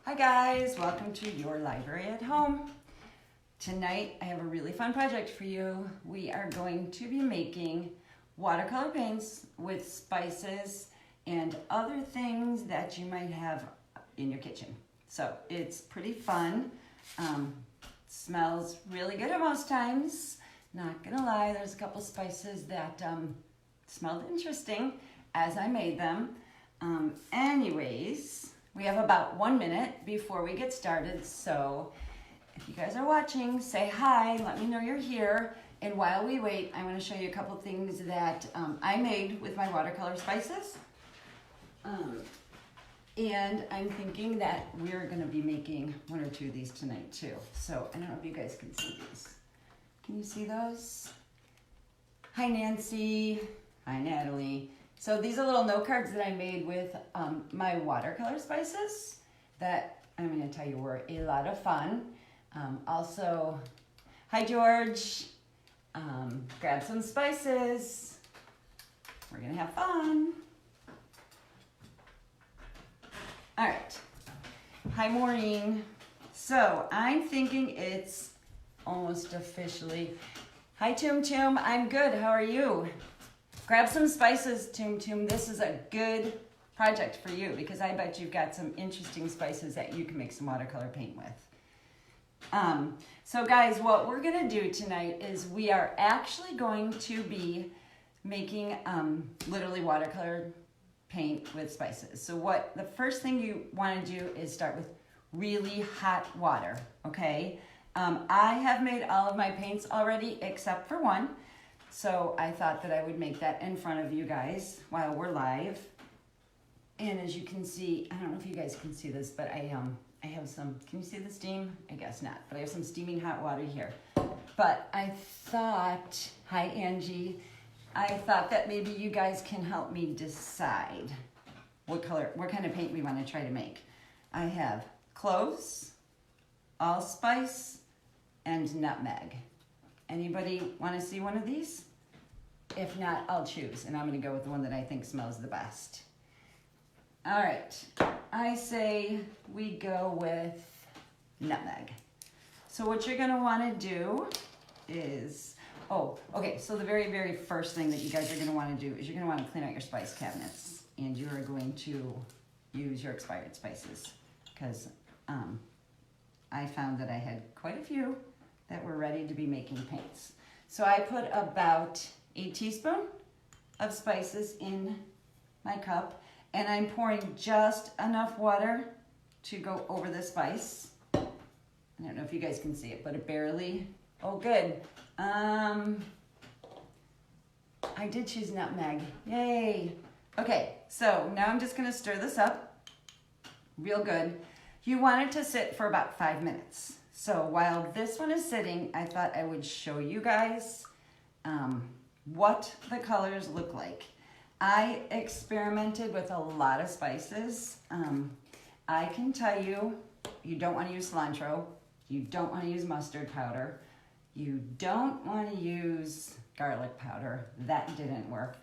Hi guys, welcome to your library at home. Tonight I have a really fun project for you. We are going to be making watercolor paints with spices and other things that you might have in your kitchen. So it's pretty fun. Smells really good at most times. Not gonna lie, there's a couple spices that smelled interesting as I made them. Anyways, we have about 1 minute before we get started, so if you guys are watching, say hi, let me know you're here. And while we wait, I want to show you a couple things that I made with my watercolor spices. And I'm thinking that we're going to be making 1 or 2 of these tonight too. So I don't know if you guys can see these. Can you see those? Hi Nancy. Hi Natalie. So these are little note cards that I made with my watercolor spices that I'm going to tell you were a lot of fun. Also, hi George. Grab some spices. We're going to have fun. All right. Hi Maureen. So I'm thinking it's almost officially. Hi Tum Tum. I'm good. How are you? Grab some spices, Tum Tum. This is a good project for you because I bet you've got some interesting spices that you can make some watercolor paint with. So guys, what we're gonna do tonight is we are actually going to be making literally watercolor paint with spices. So the first thing you wanna do is start with really hot water, okay? I have made all of my paints already except for one. So I thought that I would make that in front of you guys while we're live. And as you can see, I don't know if you guys can see this, but I have some, can you see the steam? I guess not, but I have some steaming hot water here. But I thought, hi Angie, I thought that maybe you guys can help me decide what kind of paint we want to try to make. I have cloves, allspice, and nutmeg. Anybody want to see one of these? If not, I'll choose, and I'm going to go with the one that I think smells the best. All right, I say we go with nutmeg. So what you're going to want to do is, so the very, very first thing that you guys are going to want to do is you're going to want to clean out your spice cabinets, and you are going to use your expired spices, because I found that I had quite a few that were ready to be making paints. So I put about a teaspoon of spices in my cup, and I'm pouring just enough water to go over the spice. I don't know if you guys can see it, but it barely, oh good. I did choose nutmeg, yay. Okay, so now I'm just gonna stir this up real good. You want it to sit for about 5 minutes. So while this one is sitting, I thought I would show you guys what the colors look like. I experimented with a lot of spices. I can tell you, you don't want to use cilantro. You don't want to use mustard powder. You don't want to use garlic powder. That didn't work.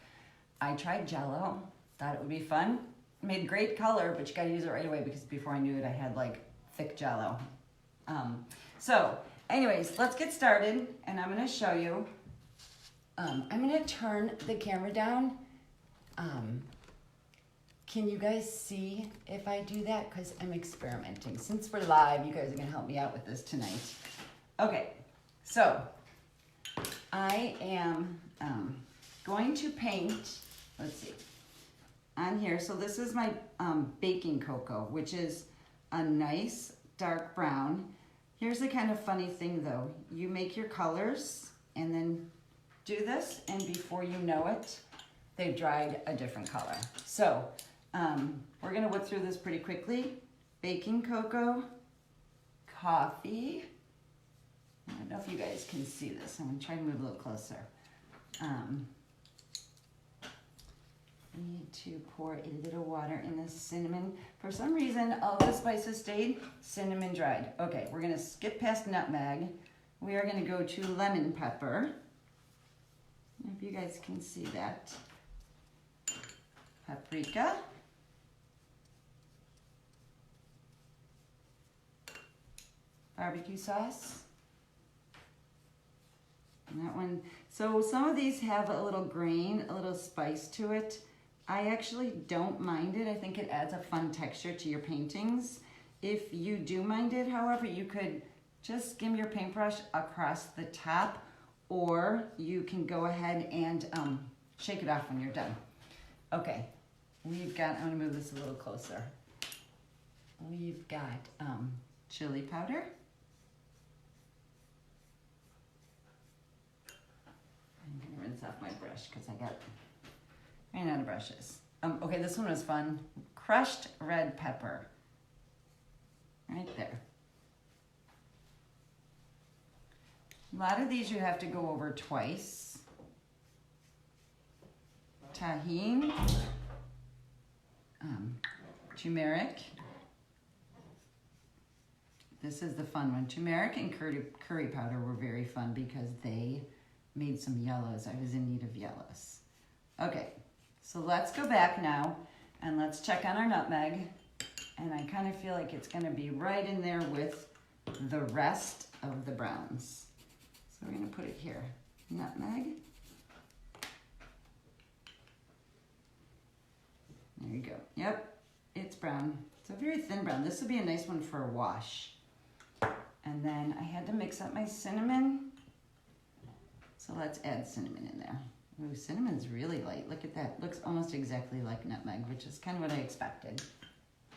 I tried Jell-O, thought it would be fun. It made great color, but you got to use it right away because before I knew it, I had like thick Jell-O. So anyways, let's get started, and I'm going to show you. I'm going to turn the camera down. Can you guys see if I do that? Because I'm experimenting. Since we're live, you guys are going to help me out with this tonight. Okay, so I am going to paint, let's see, on here. So this is my baking cocoa, which is a nice dark brown. Here's the kind of funny thing though. You make your colors and then do this, and before you know it, they've dried a different color. So we're gonna whip through this pretty quickly. Baking cocoa, coffee. I don't know if you guys can see this. I'm gonna try to move a little closer. Need to pour a little water in the cinnamon. For some reason, all the spices stayed, cinnamon dried. Okay, we're gonna skip past nutmeg. We are gonna go to lemon pepper. If you guys can see that. Paprika. barbecue sauce. And that one, so some of these have a little grain, a little spice to it. I actually don't mind it. I think it adds a fun texture to your paintings. If you do mind it, however, you could just skim your paintbrush across the top, or you can go ahead and shake it off when you're done. Okay, we've got, I'm gonna move this a little closer. We've got chili powder. I'm gonna rinse off my brush because ran out of brushes. Okay, this one was fun. Crushed red pepper. Right there. A lot of these you have to go over twice. Tahini. Turmeric. This is the fun one. Turmeric and curry powder were very fun because they made some yellows. I was in need of yellows. Okay, so let's go back now and let's check on our nutmeg. And I kind of feel like it's gonna be right in there with the rest of the browns. So we're gonna put it here. Nutmeg. There you go. Yep, it's brown. It's a very thin brown. This would be a nice one for a wash. And then I had to mix up my cinnamon. So let's add cinnamon in there. Ooh, cinnamon's really light. Look at that. Looks almost exactly like nutmeg, which is kind of what I expected.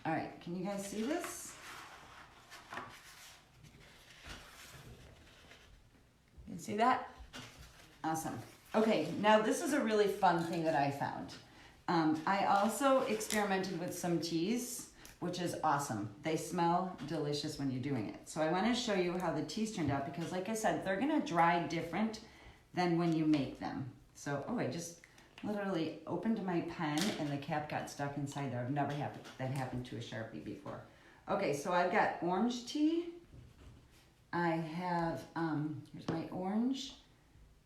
All right, can you guys see this? You see that? Awesome. Okay, now this is a really fun thing that I found. I also experimented with some teas, which is awesome. They smell delicious when you're doing it. So I want to show you how the teas turned out because like I said, they're gonna dry different than when you make them. So, oh, I just literally opened my pen and the cap got stuck inside there. I've never had that happen to a Sharpie before. Okay, so I've got orange tea. I have, here's my orange.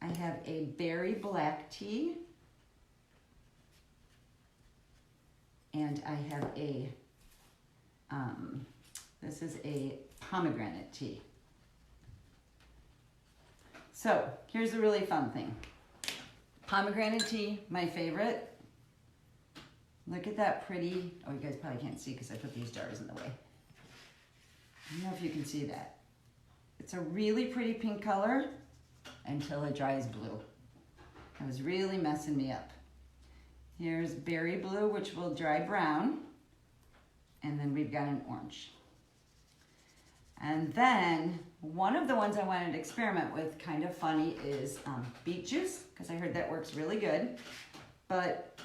I have a berry black tea. And I have a, this is a pomegranate tea. So here's the really fun thing. Pomegranate tea, my favorite. Look at that pretty, oh, you guys probably can't see because I put these jars in the way. I don't know if you can see that. It's a really pretty pink color until it dries blue. It was really messing me up. Here's berry blue, which will dry brown. And then we've got an orange. And then one of the ones I wanted to experiment with, kind of funny, is beet juice, because I heard that works really good. But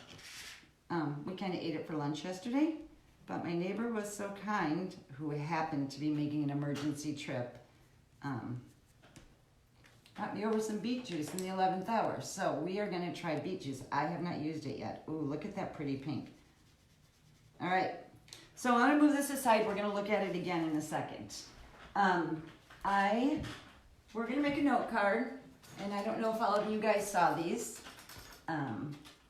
we kind of ate it for lunch yesterday. But my neighbor was so kind, who happened to be making an emergency trip, got me over some beet juice in the 11th hour. So we are gonna try beet juice. I have not used it yet. Ooh, look at that pretty pink. All right, so I'm gonna move this aside. We're gonna look at it again in a second. We're gonna make a note card, and I don't know if all of you guys saw these.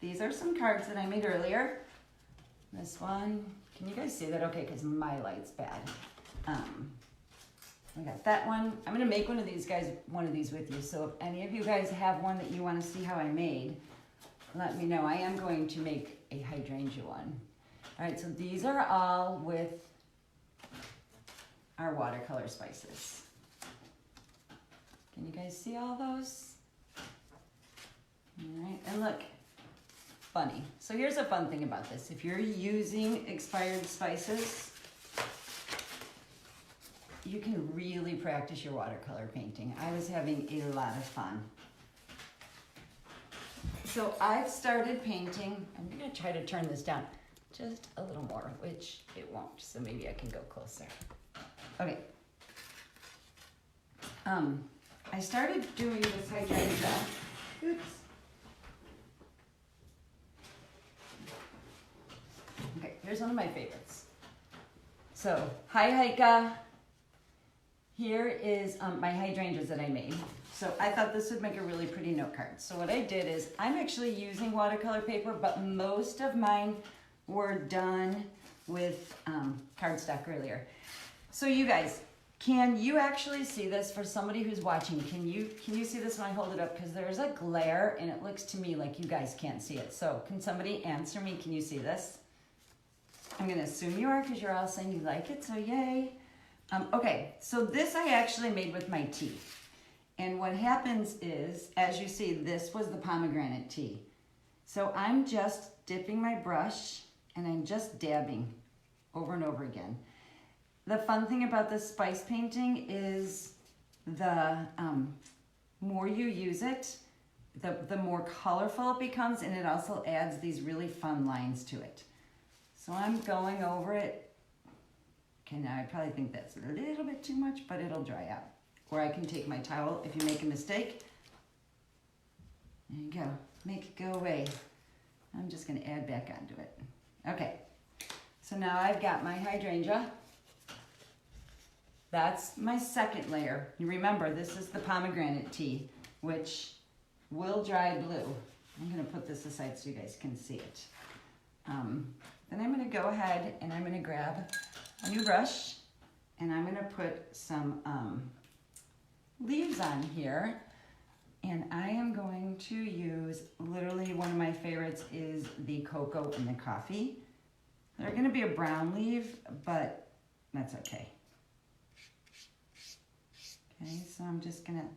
These are some cards that I made earlier. This one, can you guys see that? Okay, because my light's bad. I got that one. I'm gonna make one of these with you. So if any of you guys have one that you wanna see how I made, let me know. I am going to make a hydrangea one. All right, so these are all with our watercolor spices. Can you guys see all those? All right, and look, funny. So here's a fun thing about this. If you're using expired spices, you can really practice your watercolor painting. I was having a lot of fun. So I've started painting. I'm gonna try to turn this down just a little more, which it won't, so maybe I can go closer. Okay. I started doing this hydrangea. Oops. Okay, here's one of my favorites. So, hi Heike. Here is my hydrangeas that I made. So I thought this would make a really pretty note card. So what I did is, I'm actually using watercolor paper, but most of mine were done with cardstock earlier. So you guys, Can you actually see this for somebody who's watching? Can you see this when I hold it up? Because there's a glare and it looks to me like you guys can't see it. So can somebody answer me? Can you see this? I'm going to assume you are because you're all saying you like it, so yay. Okay, so this I actually made with my tea. And what happens is, as you see, this was the pomegranate tea. So I'm just dipping my brush and I'm just dabbing over and over again. The fun thing about this spice painting is the more you use it, the more colorful it becomes, and it also adds these really fun lines to it. So I'm going over it. Okay, now I probably think that's a little bit too much, but it'll dry out. Or I can take my towel if you make a mistake. There you go, make it go away. I'm just gonna add back onto it. Okay, so now I've got my hydrangea. That's my second layer. You remember, this is the pomegranate tea, which will dry blue. I'm gonna put this aside so you guys can see it. Then I'm gonna go ahead and I'm gonna grab a new brush and I'm gonna put some leaves on here. And I am going to use, literally one of my favorites is the cocoa and the coffee. They're gonna be a brown leaf, but that's okay. Okay, so I'm just gonna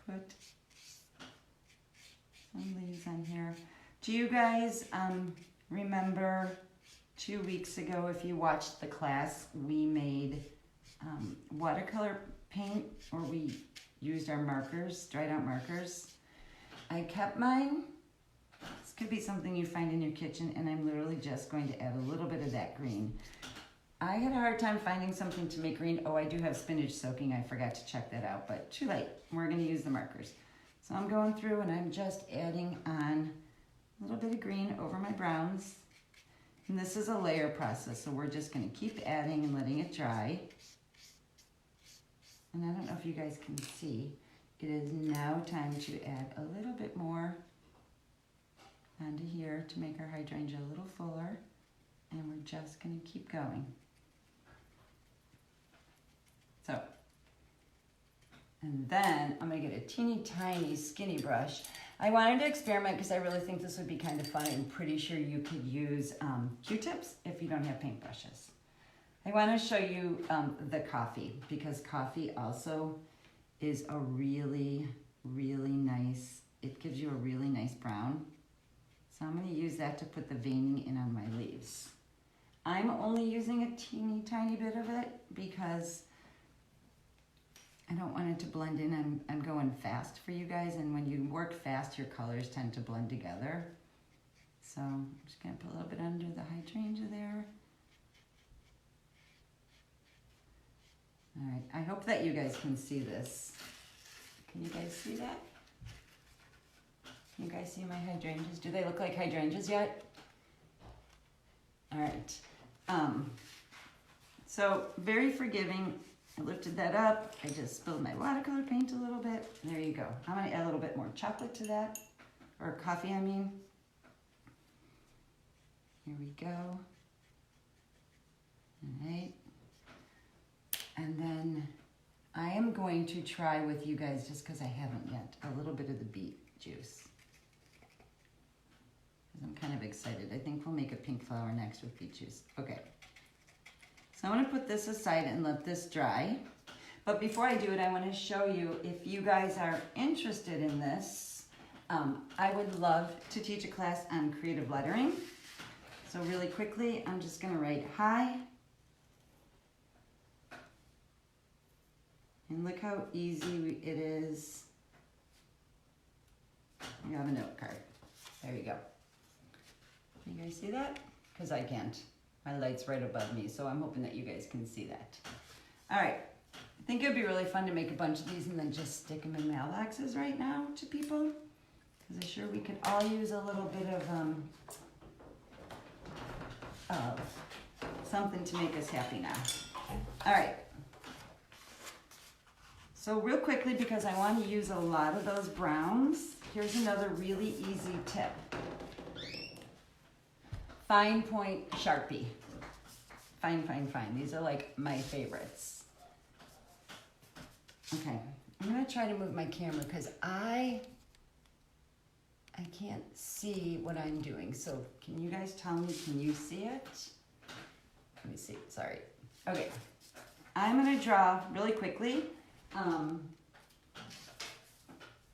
put some leaves on here. Do you guys remember 2 weeks ago, if you watched the class, we made watercolor paint, or we used our markers, dried out markers. I kept mine. This could be something you find in your kitchen, and I'm literally just going to add a little bit of that green. I had a hard time finding something to make green. Oh, I do have spinach soaking. I forgot to check that out, but too late. We're going to use the markers. So I'm going through and I'm just adding on a little bit of green over my browns. And this is a layer process, so we're just going to keep adding and letting it dry. And I don't know if you guys can see, it is now time to add a little bit more onto here to make our hydrangea a little fuller. And we're just going to keep going. So, and then I'm going to get a teeny tiny skinny brush. I wanted to experiment because I really think this would be kind of fun. I'm pretty sure you could use Q-tips if you don't have paintbrushes. I want to show you the coffee, because coffee also is a really, really nice, it gives you a really nice brown. So I'm going to use that to put the veining in on my leaves. I'm only using a teeny tiny bit of it because I don't want it to blend in. I'm going fast for you guys, and when you work fast, your colors tend to blend together. So I'm just going to put a little bit under the hydrangea there. All right, I hope that you guys can see this. Can you guys see that? Can you guys see my hydrangeas? Do they look like hydrangeas yet? All right. So very forgiving. I lifted that up. I just spilled my watercolor paint a little bit. There you go. I'm gonna add a little bit more chocolate to that, or coffee, I mean. Here we go. All right. And then I am going to try with you guys, just because I haven't yet, a little bit of the beet juice. I'm kind of excited. I think we'll make a pink flower next with beet juice. Okay. So I'm going to put this aside and let this dry. But before I do it, I want to show you, if you guys are interested in this, I would love to teach a class on creative lettering. So really quickly, I'm just going to write hi. And look how easy it is. You have a note card. There you go. You guys see that? Because I can't. My light's right above me, so I'm hoping that you guys can see that. All right. I think it would be really fun to make a bunch of these and then just stick them in mailboxes right now to people. Because I'm sure we could all use a little bit of something to make us happy now. All right. So real quickly, because I want to use a lot of those browns, here's another really easy tip. Fine point Sharpie. fine, fine, fine. These are like my favorites. Okay, I'm gonna try to move my camera because I can't see what I'm doing. So can you guys tell me, can you see it? Let me see, sorry. Okay, I'm gonna draw really quickly. I'm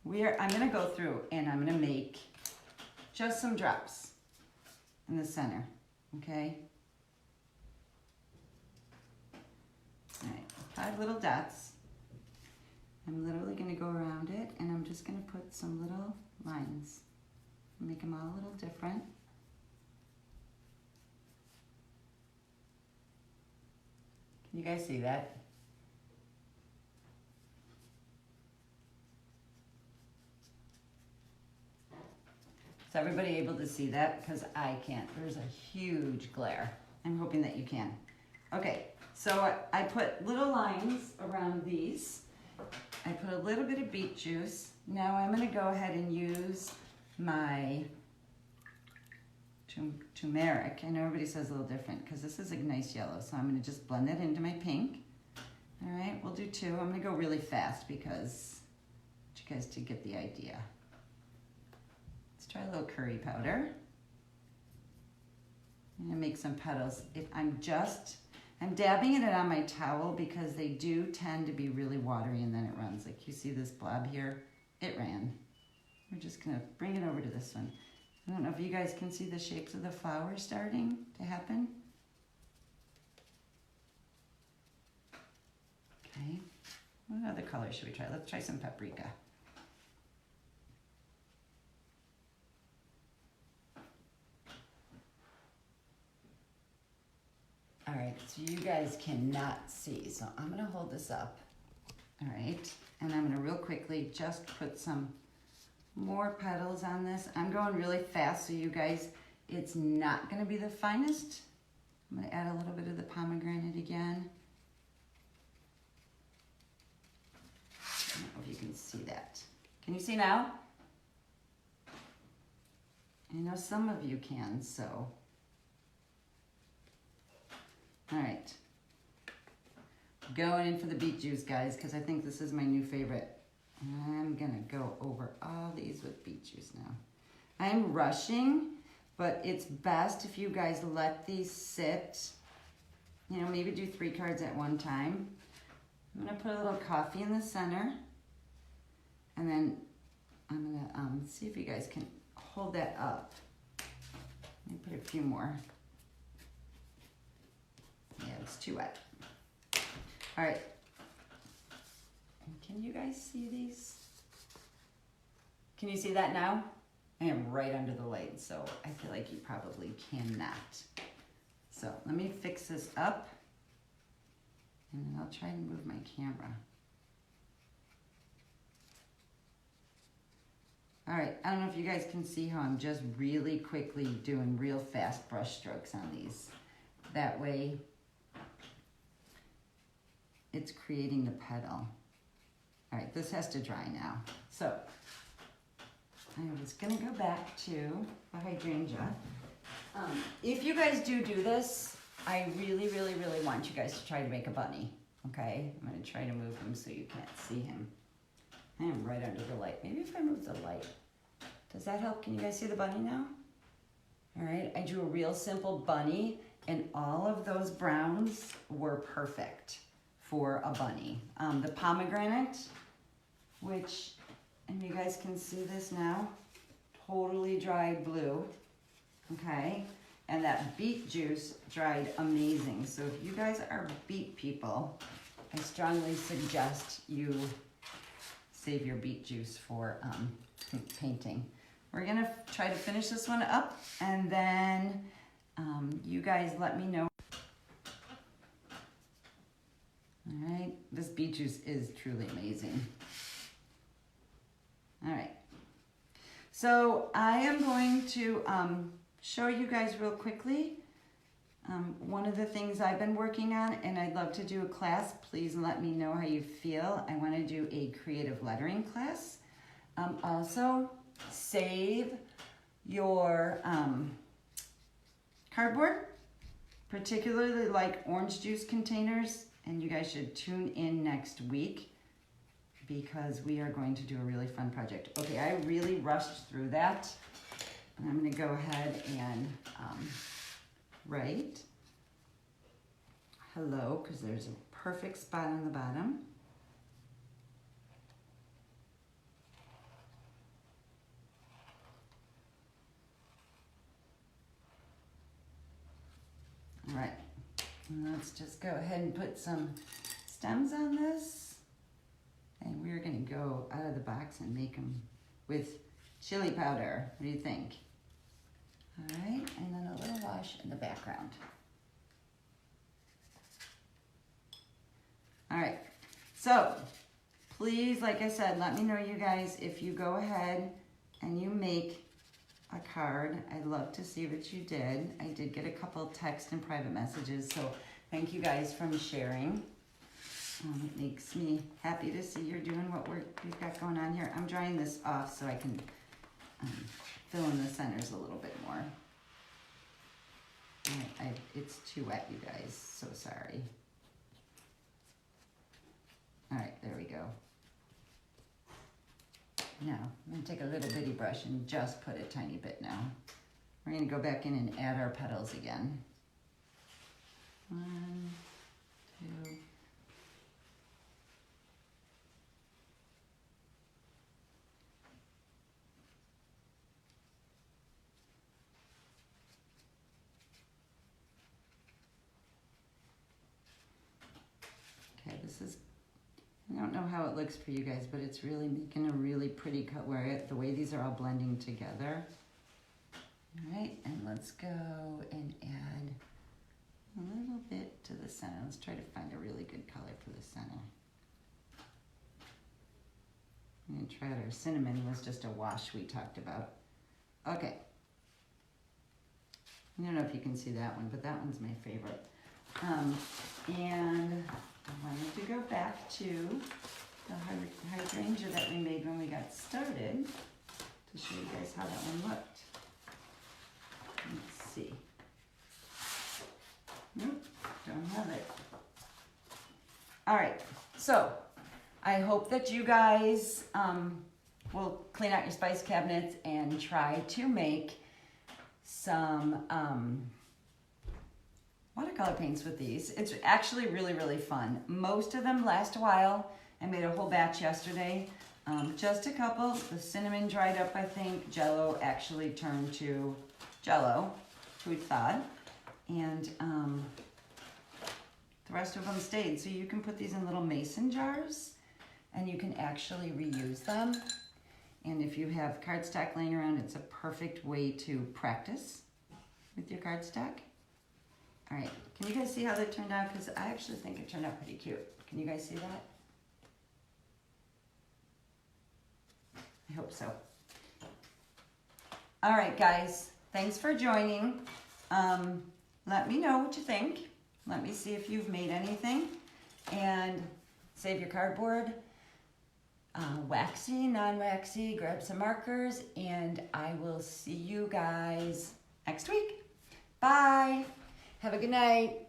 gonna go through and I'm gonna make just some drops in the center, okay? All right, 5 little dots. I'm literally gonna go around it and I'm just gonna put some little lines. Make them all a little different. Can you guys see that? Is everybody able to see that? Because I can't. There's a huge glare. I'm hoping that you can. Okay, so I put little lines around these. I put a little bit of beet juice. Now I'm going to go ahead and use my turmeric. I know everybody says a little different because this is a nice yellow, so I'm going to just blend that into my pink. All right, we'll do 2. I'm going to go really fast because I want you guys to get the idea. Let's try a little curry powder. I'm going to make some petals. I'm dabbing it on my towel because they do tend to be really watery and then it runs. Like you see this blob here, it ran. We're just gonna bring it over to this one. I don't know if you guys can see the shapes of the flowers starting to happen. Okay, what other color should we try? Let's try some paprika. All right, so you guys cannot see, so I'm gonna hold this up. All right, and I'm gonna real quickly just put some more petals on this. I'm going really fast, so you guys, it's not gonna be the finest. I'm gonna add a little bit of the pomegranate again. I don't know if you can see that. Can you see now? I know some of you can, so. All right, going in for the beet juice, guys, because I think this is my new favorite. I'm gonna go over all these with beet juice now. I'm rushing, but it's best if you guys let these sit, you know, maybe do 3 cards at one time. I'm gonna put a little coffee in the center, and then I'm gonna see if you guys can hold that up. Let me put a few more. Yeah, it's too wet. All right. Can you guys see these? Can you see that now? I am right under the light, so I feel like you probably cannot. So let me fix this up, and then I'll try and move my camera. All right, I don't know if you guys can see how I'm just really quickly doing real fast brush strokes on these. That way, it's creating the petal. All right, this has to dry now. So I was gonna go back to the hydrangea. If you guys do this, I really, really, really want you guys to try to make a bunny, okay? I'm gonna try to move him so you can't see him. I am right under the light. Maybe if I move the light. Does that help? Can you guys see the bunny now? All right, I drew a real simple bunny and all of those browns were perfect for a bunny. The pomegranate, which, and you guys can see this now, totally dried blue, okay? And that beet juice dried amazing. So if you guys are beet people, I strongly suggest you save your beet juice for painting. We're gonna try to finish this one up and then you guys let me know. All right, this beet juice is truly amazing. All right, so I am going to show you guys real quickly one of the things I've been working on, and I'd love to do a class. Please let me know how you feel. I want to do a creative lettering class. Also, save your cardboard. particularly like orange juice containers, and you guys should tune in next week because we are going to do a really fun project. Okay, I really rushed through that. And I'm gonna go ahead and write hello, because there's a perfect spot on the bottom. All right, and let's just go ahead and put some stems on this. And we're gonna go out of the box and make them with chili powder. What do you think? All right, and then a little wash in the background. All right, so please, like I said, let me know, you guys, if you go ahead and you make a card. I'd love to see what you did. I did get a couple text and private messages, so thank you guys for sharing. It makes me happy to see you're doing what we've got going on here. I'm drying this off so I can fill in the centers a little bit more. It's too wet, you guys, so sorry. All right, there we go. Now, I'm gonna take a little bitty brush and just put a tiny bit now. We're gonna go back in and add our petals again. 1, 2. Okay, this is, I don't know how it looks for you guys, but it's really making a really pretty cut where the way these are all blending together. All right, and let's go and add a little bit to the center. Let's try to find a really good color for the center. I'm gonna try our cinnamon was just a wash we talked about. Okay. I don't know if you can see that one, but that one's my favorite. And I wanted to go back to the hydrangea that we made when we got started to show you guys how that one looked. Let's see. Nope, don't have it. All right, so I hope that you guys will clean out your spice cabinets and try to make some watercolor paints with these. It's actually really, really fun. Most of them last a while. I made a whole batch yesterday. Just a couple. The cinnamon dried up, I think. Jello actually turned to Jello, who'd thought. And the rest of them stayed. So you can put these in little mason jars and you can actually reuse them. And if you have cardstock laying around, it's a perfect way to practice with your cardstock. All right, can you guys see how that turned out? Because I actually think it turned out pretty cute. Can you guys see that? I hope so. All right, guys, thanks for joining. Let me know what you think. Let me see if you've made anything. And save your cardboard. Waxy, non-waxy, grab some markers, and I will see you guys next week. Bye. Have a good night.